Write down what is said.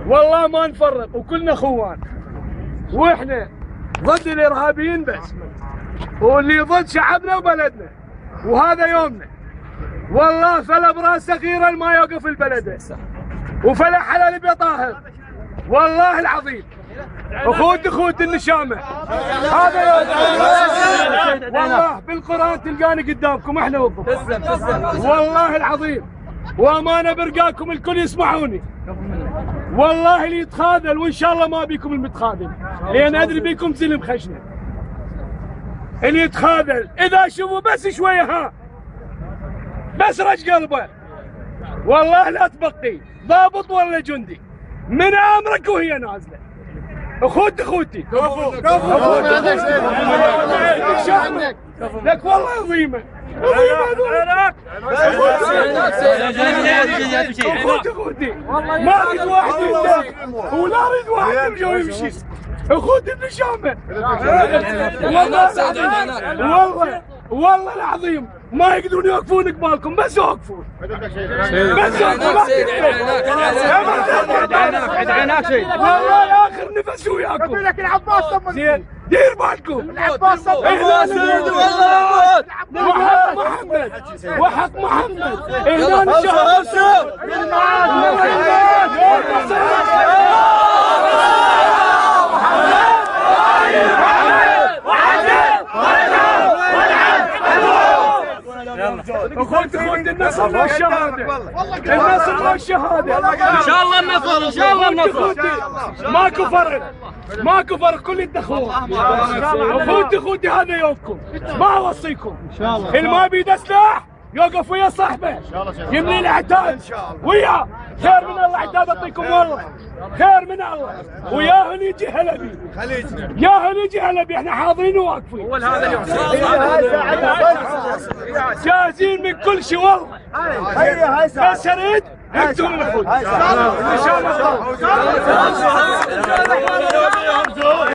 والله ما نفرق وكلنا اخوان، واحنا ضد الارهابيين بس، واللي ضد شعبنا وبلدنا، وهذا يومنا. والله فلا براس صغيره ما يوقف البلد، وفلا حلال بيطاهر، والله العظيم. اخوت النشامه، هذا يوم. والله بالقران تلقاني قدامكم احنا والضبط، والله العظيم، وامانه برقاكم الكل يسمعوني. والله اللي يتخاذل، وان شاء الله ما بيكم المتخاذل، لان ادري بيكم زلم خشنه. اللي يتخاذل اذا شوفوا بس شويه ها بس رج قلبه، والله لا تبقي ضابط ولا جندي من امرك وهي نازله. اخوتي لك والله عظيمه اخوتي ما اريد واحد يندم ولا اريد واحد يرجع ويمشي. اخوتي النشامه والله العظيم ما يقدرون يوقفون قبالكم، بس وقفوا بس عيناك شيء والله اخر نفس وياكم. لك العباس زين دير بالكم العباس وحق محمد هنا ان شاء اخوتي النصر والشهاده، النصر والشهاده ان شاء الله النصر، ان شاء الله النصر. ماكو فرق كل الدخول. اخوتي هذا يومكم، ما اوصيكم ان شاء الله. اللي ما بيده سلاح يوقف ويا صاحبه يملي العتاد وياه. خير من الله عتاد يعطيكم، والله خير من الله. وياهن يجي هلبي، ياهن يجي هلبي، احنا حاضرين وواقفين. اول هذا اليوم جاهزين من كل شيء والله. بس اريد اقتلوا الاخوت ان شاء الله.